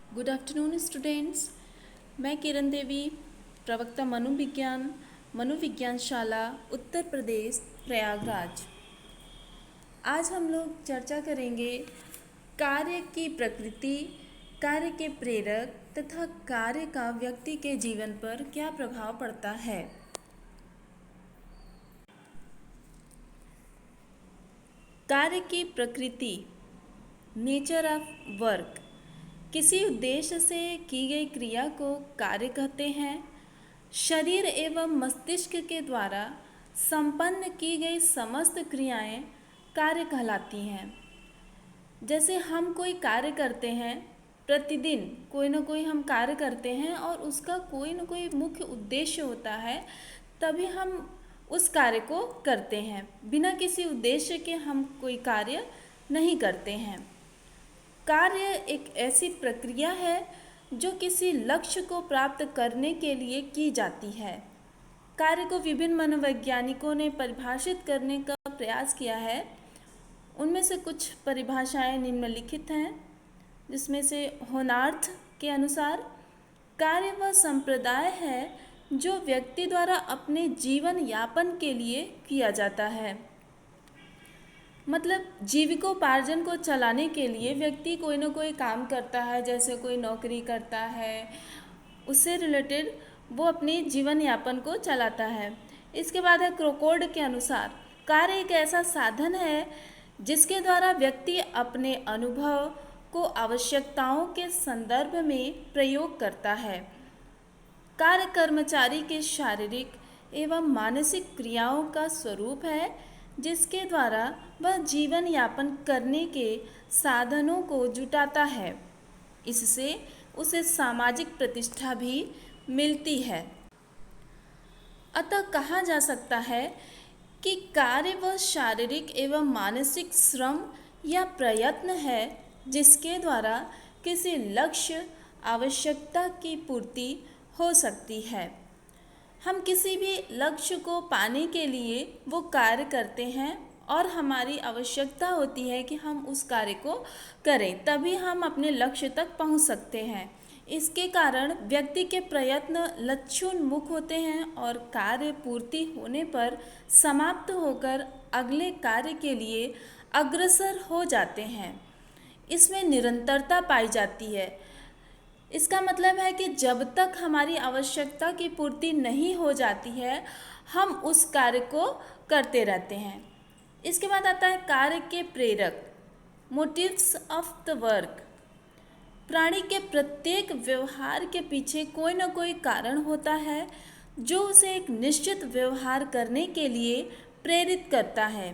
Good afternoon students. मैं किरण देवी, प्रवक्ता मनोविज्ञान शाला उत्तर प्रदेश प्रयागराज। आज हम लोग चर्चा करेंगे कार्य की प्रकृति, कार्य के प्रेरक तथा कार्य का व्यक्ति के जीवन पर क्या प्रभाव पड़ता है। कार्य की प्रकृति, नेचर ऑफ वर्क। किसी उद्देश्य से की गई क्रिया को कार्य कहते हैं। शरीर एवं मस्तिष्क के द्वारा संपन्न की गई समस्त क्रियाएं कार्य कहलाती हैं। जैसे हम कोई कार्य करते हैं, प्रतिदिन कोई ना कोई हम कार्य करते हैं और उसका कोई ना कोई मुख्य उद्देश्य होता है, तभी हम उस कार्य को करते हैं। बिना किसी उद्देश्य के हम कोई कार्य नहीं करते हैं। कार्य एक ऐसी प्रक्रिया है जो किसी लक्ष्य को प्राप्त करने के लिए की जाती है। कार्य को विभिन्न मनोवैज्ञानिकों ने परिभाषित करने का प्रयास किया है। उनमें से कुछ परिभाषाएं निम्नलिखित हैं, जिसमें से होनार्थ के अनुसार कार्य वह संप्रदाय है जो व्यक्ति द्वारा अपने जीवन यापन के लिए किया जाता है। मतलब जीविकोपार्जन को चलाने के लिए व्यक्ति कोई ना कोई काम करता है, जैसे कोई नौकरी करता है, उससे रिलेटेड वो अपने जीवन यापन को चलाता है। इसके बाद है क्रोकोड के अनुसार कार्य एक ऐसा साधन है जिसके द्वारा व्यक्ति अपने अनुभव को आवश्यकताओं के संदर्भ में प्रयोग करता है। कार्य कर्मचारी के शारीरिक एवं मानसिक क्रियाओं का स्वरूप है जिसके द्वारा वह जीवन यापन करने के साधनों को जुटाता है। इससे उसे सामाजिक प्रतिष्ठा भी मिलती है। अतः कहा जा सकता है कि कार्य वह शारीरिक एवं मानसिक श्रम या प्रयत्न है जिसके द्वारा किसी लक्ष्य आवश्यकता की पूर्ति हो सकती है। हम किसी भी लक्ष्य को पाने के लिए वो कार्य करते हैं और हमारी आवश्यकता होती है कि हम उस कार्य को करें, तभी हम अपने लक्ष्य तक पहुंच सकते हैं। इसके कारण व्यक्ति के प्रयत्न लक्ष्योन्मुख होते हैं और कार्य पूर्ति होने पर समाप्त होकर अगले कार्य के लिए अग्रसर हो जाते हैं। इसमें निरंतरता पाई जाती है। इसका मतलब है कि जब तक हमारी आवश्यकता की पूर्ति नहीं हो जाती है, हम उस कार्य को करते रहते हैं। इसके बाद आता है कार्य के प्रेरक, मोटिव्स ऑफ द वर्क। प्राणी के प्रत्येक व्यवहार के पीछे कोई ना कोई कारण होता है जो उसे एक निश्चित व्यवहार करने के लिए प्रेरित करता है।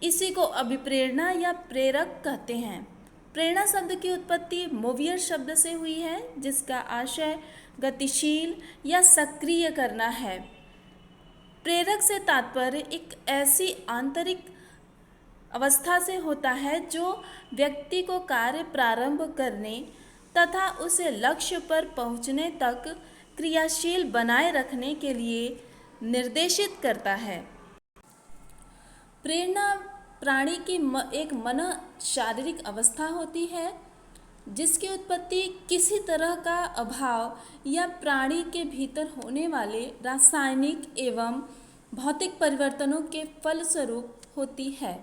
इसी को अभिप्रेरणा या प्रेरक कहते हैं। प्रेरणा शब्द की उत्पत्ति मोवियर शब्द से हुई है, जिसका आशय गतिशील या सक्रिय करना है। प्रेरक से तात्पर्य एक ऐसी आंतरिक अवस्था से होता है जो व्यक्ति को कार्य प्रारंभ करने तथा उसे लक्ष्य पर पहुंचने तक क्रियाशील बनाए रखने के लिए निर्देशित करता है। प्रेरणा प्राणी की एक मन शारीरिक अवस्था होती है जिसकी उत्पत्ति किसी तरह का अभाव या प्राणी के भीतर होने वाले रासायनिक एवं भौतिक परिवर्तनों के फलस्वरूप होती है।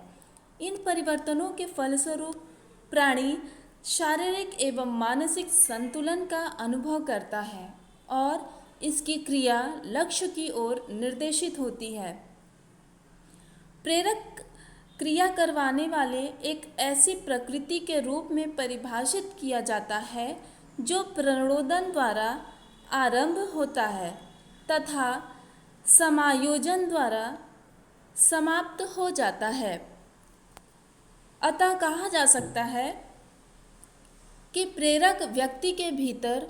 इन परिवर्तनों के फलस्वरूप प्राणी शारीरिक एवं मानसिक संतुलन का अनुभव करता है और इसकी क्रिया लक्ष्य की ओर निर्देशित होती है। प्रेरक क्रिया करवाने वाले एक ऐसी प्रकृति के रूप में परिभाषित किया जाता है जो प्रणोदन द्वारा आरंभ होता है तथा समायोजन द्वारा समाप्त हो जाता है। अतः कहा जा सकता है कि प्रेरक व्यक्ति के भीतर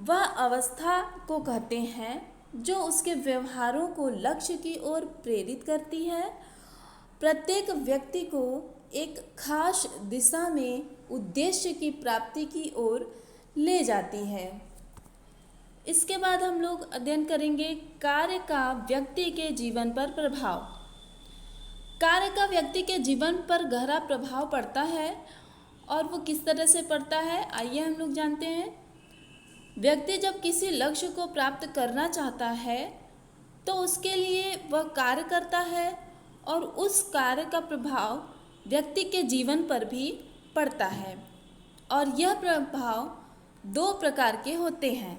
वह अवस्था को कहते हैं जो उसके व्यवहारों को लक्ष्य की ओर प्रेरित करती है। प्रत्येक व्यक्ति को एक खास दिशा में उद्देश्य की प्राप्ति की ओर ले जाती है। इसके बाद हम लोग अध्ययन करेंगे कार्य का व्यक्ति के जीवन पर प्रभाव। कार्य का व्यक्ति के जीवन पर गहरा प्रभाव पड़ता है और वो किस तरह से पड़ता है, आइए हम लोग जानते हैं। व्यक्ति जब किसी लक्ष्य को प्राप्त करना चाहता है तो उसके लिए वह कार्य करता है और उस कार्य का प्रभाव व्यक्ति के जीवन पर भी पड़ता है। और यह प्रभाव दो प्रकार के होते हैं।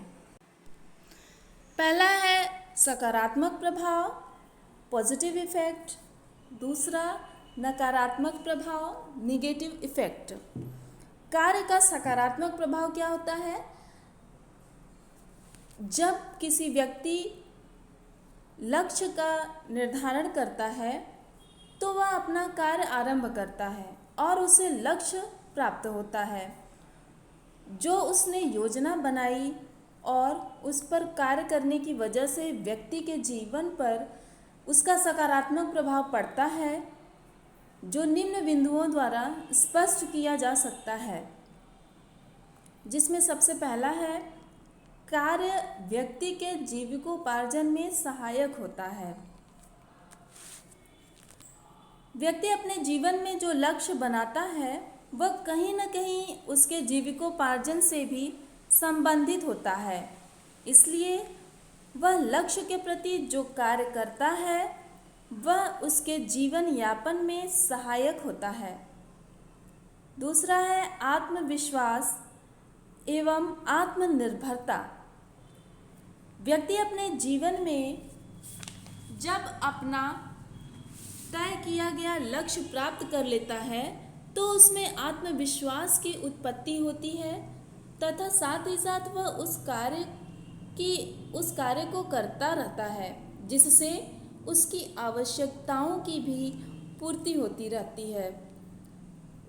पहला है सकारात्मक प्रभाव, पॉजिटिव इफेक्ट। दूसरा नकारात्मक प्रभाव, निगेटिव इफेक्ट। कार्य का सकारात्मक प्रभाव क्या होता है? जब किसी व्यक्ति लक्ष्य का निर्धारण करता है तो वह अपना कार्य आरंभ करता है और उसे लक्ष्य प्राप्त होता है। जो उसने योजना बनाई और उस पर कार्य करने की वजह से व्यक्ति के जीवन पर उसका सकारात्मक प्रभाव पड़ता है, जो निम्न बिंदुओं द्वारा स्पष्ट किया जा सकता है। जिसमें सबसे पहला है, कार्य व्यक्ति के जीविकोपार्जन में सहायक होता है। व्यक्ति अपने जीवन में जो लक्ष्य बनाता है वह कहीं न कहीं उसके जीविकोपार्जन से भी संबंधित होता है, इसलिए वह लक्ष्य के प्रति जो कार्य करता है वह उसके जीवन यापन में सहायक होता है। दूसरा है आत्मविश्वास एवं आत्मनिर्भरता। व्यक्ति अपने जीवन में जब अपना तय किया गया लक्ष्य प्राप्त कर लेता है तो उसमें आत्मविश्वास की उत्पत्ति होती है तथा साथ ही साथ वह उस कार्य को करता रहता है, जिससे उसकी आवश्यकताओं की भी पूर्ति होती रहती है।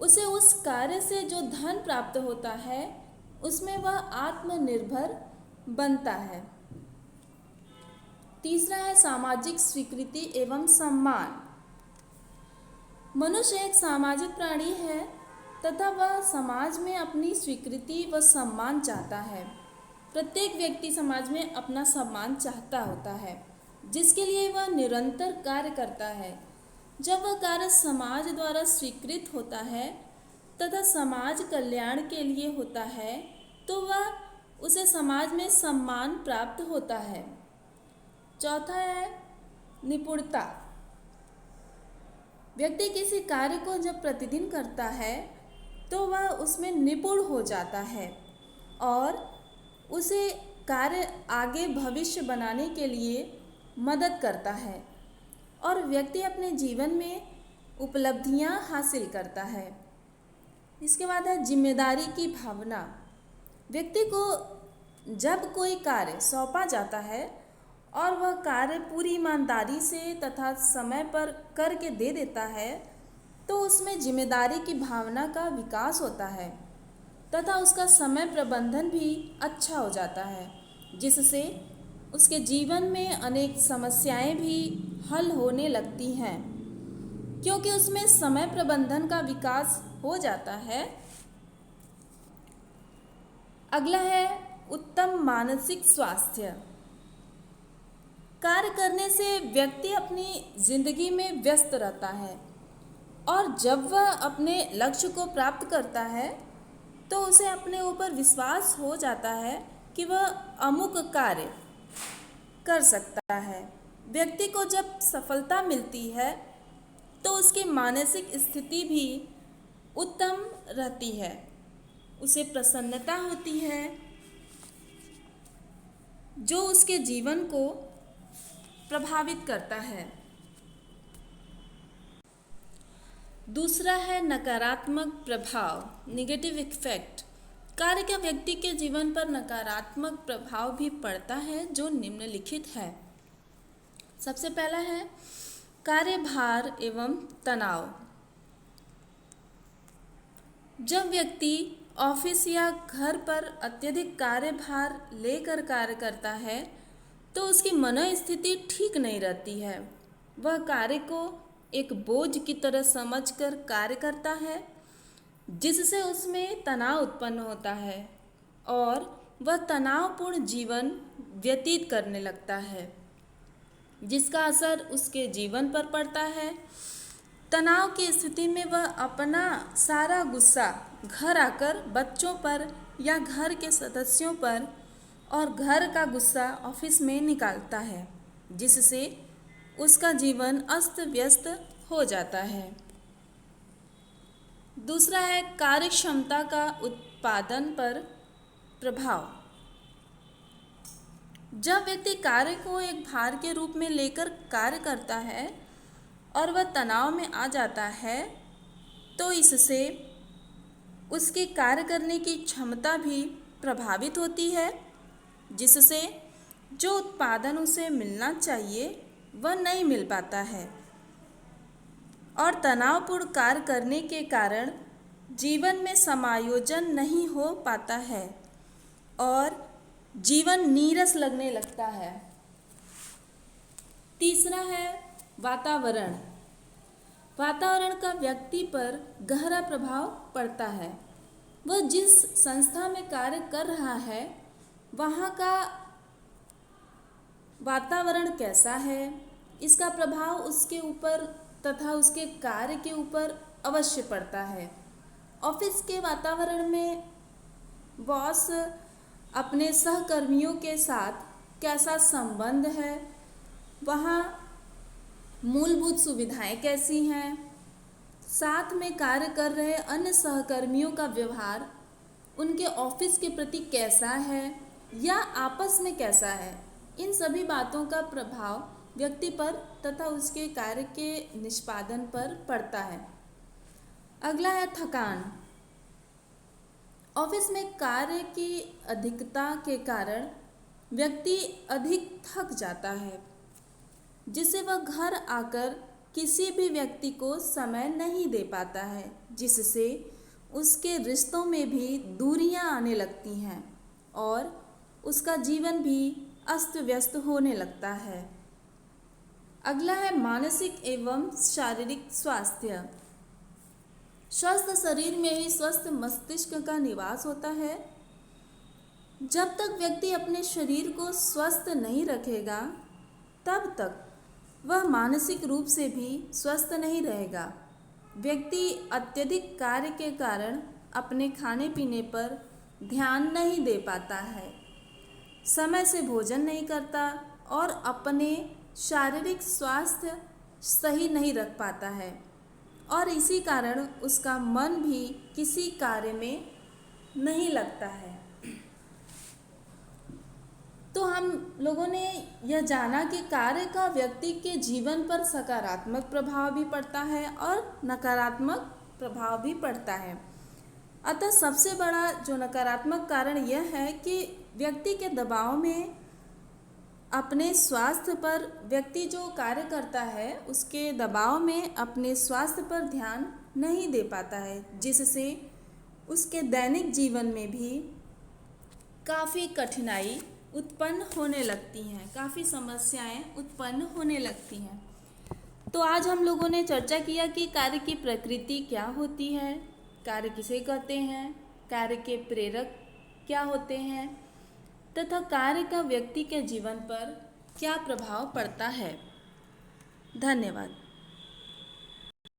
उसे उस कार्य से जो धन प्राप्त होता है उसमें वह आत्मनिर्भर बनता है। तीसरा है सामाजिक स्वीकृति एवं सम्मान। मनुष्य एक सामाजिक प्राणी है तथा वह समाज में अपनी स्वीकृति व सम्मान चाहता है। प्रत्येक व्यक्ति समाज में अपना सम्मान चाहता होता है, जिसके लिए वह निरंतर कार्य करता है। जब वह कार्य समाज द्वारा स्वीकृत होता है तथा समाज कल्याण के लिए होता है तो वह उसे समाज में सम्मान प्राप्त होता है। चौथा है निपुणता। व्यक्ति किसी कार्य को जब प्रतिदिन करता है तो वह उसमें निपुण हो जाता है और उसे कार्य आगे भविष्य बनाने के लिए मदद करता है और व्यक्ति अपने जीवन में उपलब्धियां हासिल करता है। इसके बाद है जिम्मेदारी की भावना। व्यक्ति को जब कोई कार्य सौंपा जाता है और वह कार्य पूरी ईमानदारी से तथा समय पर करके दे देता है तो उसमें जिम्मेदारी की भावना का विकास होता है तथा उसका समय प्रबंधन भी अच्छा हो जाता है, जिससे उसके जीवन में अनेक समस्याएं भी हल होने लगती हैं, क्योंकि उसमें समय प्रबंधन का विकास हो जाता है। अगला है उत्तम मानसिक स्वास्थ्य। कार्य करने से व्यक्ति अपनी जिंदगी में व्यस्त रहता है और जब वह अपने लक्ष्य को प्राप्त करता है तो उसे अपने ऊपर विश्वास हो जाता है कि वह अमुक कार्य कर सकता है। व्यक्ति को जब सफलता मिलती है तो उसकी मानसिक स्थिति भी उत्तम रहती है, उसे प्रसन्नता होती है, जो उसके जीवन को प्रभावित करता है। दूसरा है नकारात्मक प्रभाव, नेगेटिव इफेक्ट। कार्य का व्यक्ति के जीवन पर नकारात्मक प्रभाव भी पड़ता है, जो निम्नलिखित है। सबसे पहला है कार्यभार एवं तनाव। जब व्यक्ति ऑफिस या घर पर अत्यधिक कार्यभार लेकर कार्य करता है तो उसकी मनोस्थिति ठीक नहीं रहती है। वह कार्य को एक बोझ की तरह समझकर कार्य करता है, जिससे उसमें तनाव उत्पन्न होता है और वह तनावपूर्ण जीवन व्यतीत करने लगता है, जिसका असर उसके जीवन पर पड़ता है। तनाव की स्थिति में वह अपना सारा गुस्सा घर आकर बच्चों पर या घर के सदस्यों पर और घर का गुस्सा ऑफिस में निकालता है, जिससे उसका जीवन अस्त व्यस्त हो जाता है। दूसरा है कार्य क्षमता का उत्पादन पर प्रभाव। जब व्यक्ति कार्य को एक भार के रूप में लेकर कार्य करता है और वह तनाव में आ जाता है, तो इससे उसकी कार्य करने की क्षमता भी प्रभावित होती है, जिससे जो उत्पादन उसे मिलना चाहिए वह नहीं मिल पाता है। और तनावपूर्ण कार्य करने के कारण जीवन में समायोजन नहीं हो पाता है और जीवन नीरस लगने लगता है। तीसरा है वातावरण। वातावरण का व्यक्ति पर गहरा प्रभाव पड़ता है। वह जिस संस्था में कार्य कर रहा है वहाँ का वातावरण कैसा है, इसका प्रभाव उसके ऊपर तथा उसके कार्य के ऊपर अवश्य पड़ता है। ऑफिस के वातावरण में बॉस अपने सहकर्मियों के साथ कैसा संबंध है, वहाँ मूलभूत सुविधाएं कैसी हैं, साथ में कार्य कर रहे अन्य सहकर्मियों का व्यवहार उनके ऑफिस के प्रति कैसा है या आपस में कैसा है, इन सभी बातों का प्रभाव व्यक्ति पर तथा उसके कार्य के निष्पादन पर पड़ता है। अगला है थकान। ऑफिस में कार्य की अधिकता के कारण व्यक्ति अधिक थक जाता है, जिससे वह घर आकर किसी भी व्यक्ति को समय नहीं दे पाता है, जिससे उसके रिश्तों में भी दूरियां आने लगती हैं और उसका जीवन भी अस्त व्यस्त होने लगता है। अगला है मानसिक एवं शारीरिक स्वास्थ्य। स्वस्थ शरीर में ही स्वस्थ मस्तिष्क का निवास होता है। जब तक व्यक्ति अपने शरीर को स्वस्थ नहीं रखेगा, तब तक वह मानसिक रूप से भी स्वस्थ नहीं रहेगा। व्यक्ति अत्यधिक कार्य के कारण अपने खाने पीने पर ध्यान नहीं दे पाता है, समय से भोजन नहीं करता और अपने शारीरिक स्वास्थ्य सही नहीं रख पाता है और इसी कारण उसका मन भी किसी कार्य में नहीं लगता है। तो हम लोगों ने यह जाना कि कार्य का व्यक्ति के जीवन पर सकारात्मक प्रभाव भी पड़ता है और नकारात्मक प्रभाव भी पड़ता है। अतः सबसे बड़ा जो नकारात्मक कारण यह है कि व्यक्ति के दबाव में अपने स्वास्थ्य पर, व्यक्ति जो कार्य करता है उसके दबाव में अपने स्वास्थ्य पर ध्यान नहीं दे पाता है, जिससे उसके दैनिक जीवन में भी काफ़ी कठिनाई उत्पन्न होने लगती हैं, काफ़ी समस्याएं उत्पन्न होने लगती हैं। तो आज हम लोगों ने चर्चा किया कि कार्य की प्रकृति क्या होती है, कार्य किसे कहते हैं, कार्य के प्रेरक क्या होते हैं तथा कार्य का व्यक्ति के जीवन पर क्या प्रभाव पड़ता है। धन्यवाद।